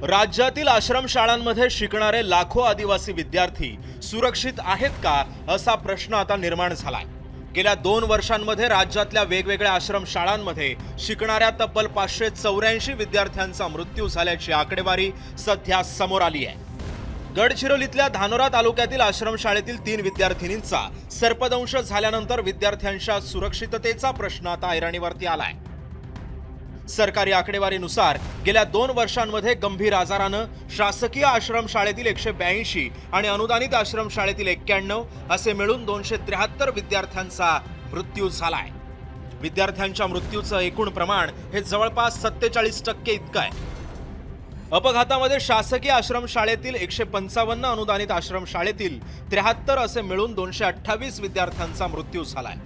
राज्यातील आश्रमशाळांमध्ये शिकणारे लाखो आदिवासी विद्यार्थी सुरक्षित आहेत का असा प्रश्न आता निर्माण झालाय। गेल्या 2 वर्षांमध्ये राज्यातल्या वेगवेगळ्या आश्रमशाळांमध्ये शिकणाऱ्या तब्बल 584 विद्यार्थ्यांचा मृत्यू झाल्याची आकडेवारी सध्या समोर आली आहे। गडचिरोलीतल्या धानोरा तालुक्यातील आश्रमशाळेतील 3 विद्यार्थिनींचा सर्पदंश झाल्यानंतर विद्यार्थ्यांच्या सुरक्षिततेचा प्रश्न आता ऐरणीवरती आलाय। सरकारी आकडेवारीनुसार गेल्या 2 वर्षांमध्ये गंभीर आजारानं शासकीय आश्रमशाळेतील 182 आणि अनुदानित आश्रमशाळेतील 91 असे मिळून 273 विद्यार्थ्यांचा मृत्यू झालाय। विद्यार्थ्यांच्या मृत्यूचं एकूण प्रमाण हे जवळपास 47% इतकं आहे। अपघातामध्ये शासकीय आश्रमशाळेतील 155, अनुदानित आश्रमशाळेतील 73 असे मिळून 228 विद्यार्थ्यांचा मृत्यू झालाय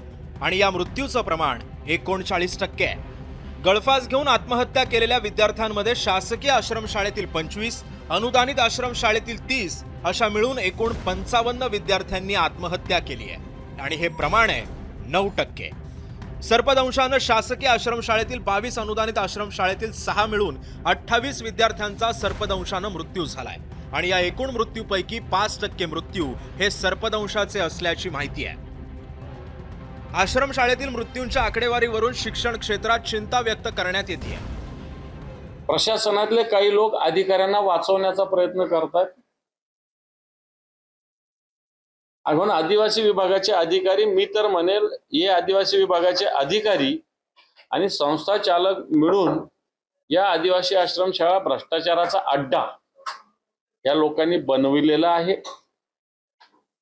आणि या मृत्यूचं प्रमाण 39% आहे। गळफास घेऊन आत्महत्या केलेल्या विद्यार्थ्यांमध्ये शासकीय आश्रमशाळेतील 25, अनुदानित आश्रमशाळेतील 30 अशा मिळून एकूण 55 विद्यार्थ्यांनी आत्महत्या केली आहे आणि हे प्रमाण आहे 9%। सर्पदंशानं शासकीय आश्रमशाळेतील 22, अनुदानित आश्रमशाळेतील 6 मिळून 28 विद्यार्थ्यांचा सर्पदंशानं मृत्यू झालाय आणि या एकूण मृत्यूपैकी 5% मृत्यू हे सर्पदंशाचे असल्याची माहिती आहे। आश्रमशाळेतील मृत्यूंच्या आकडेवारीवरून शिक्षण क्षेत्रात चिंता व्यक्त करण्यात येते। प्रशासनातले काही लोक अधिकाऱ्यांना वाचवण्याचा प्रयत्न करतात। म्हणून आदिवासी विभागाचे अधिकारी, मी तर म्हणेल हे आदिवासी विभागाचे अधिकारी आणि संस्था चालक मिळून या आदिवासी आश्रमशाळा भ्रष्टाचाराचा अड्डा या लोकांनी बनविलेला आहे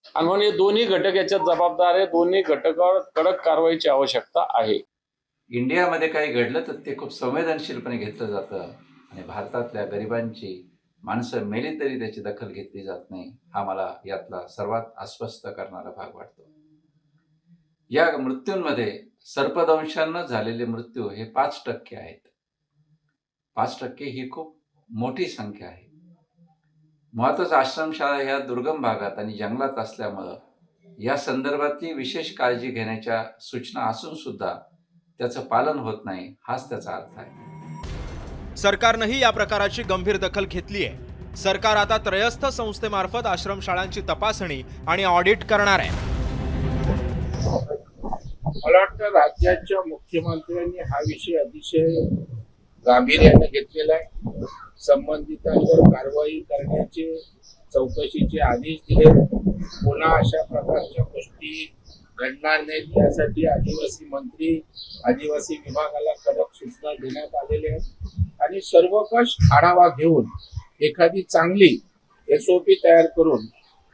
आणि म्हणून हे दोन्ही घटक याच्यात जबाबदार आहे। दोन्ही घटकावर कडक कारवाईची आवश्यकता आहे। इंडियामध्ये काही घडलं तर ते खूप संवेदनशीलपणे घेतलं जातं आणि भारतातल्या गरिबांची माणसं मेली तरी त्याची दखल घेतली जात नाही, हा मला यातला सर्वात अस्वस्थ करणारा भाग वाटतो। या मृत्यूंमध्ये सर्पदंशानं झालेले मृत्यू हे 5% आहेत। 5% ही खूप मोठी संख्या आहे। मुळातच आश्रमशाळा ह्या दुर्गम भागात आणि जंगलात असल्यामुळं या संदर्भातली विशेष काळजी घेण्याच्या सूचना असून सुद्धा त्याचं पालन होत नाही, हाच त्याचा अर्थ आहे। सरकारनंही या प्रकाराची गंभीर दखल घेतली आहे। सरकार आता त्रयस्थ संस्थेमार्फत आश्रमशाळांची तपासणी आणि ऑडिट करणार आहे। मला वाटतं राज्याच्या मुख्यमंत्र्यांनी हा विषय अतिशय गांभीर्याने घेतलेला आहे। संबंधितांवर कारवाई करण्याचे, चौकशीचे आदेश दिले। पुन्हा अशा प्रकारच्या गोष्टी घडणार नाहीत यासाठी आदिवासी मंत्री, आदिवासी विभागाला कडक सूचना देण्यात आलेल्या आहेत आणि सर्वकष आढावा घेऊन एखादी चांगली SOP तयार करून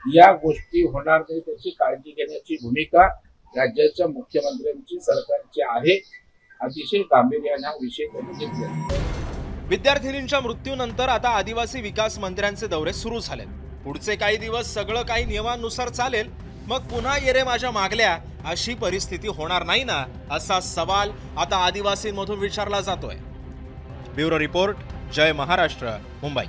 या गोष्टी होणार नाही त्याची काळजी घेण्याची भूमिका राज्याच्या मुख्यमंत्र्यांची, सरकारची आहे। अतिशय गांभीर्याने हा विषय त्यांनी घेतला। विद्यार्थिनींच्या मृत्यूनंतर आता आदिवासी विकास मंत्र्यांचे दौरे सुरू झालेत। पुढचे काही दिवस सगळं काही नियमानुसार चालेल, मग पुन्हा ये रे माझ्या मागल्या अशी परिस्थिती होणार नाही ना, असा सवाल आता आदिवासींमधून विचारला जातोय। ब्युरो रिपोर्ट, जय महाराष्ट्र, मुंबई।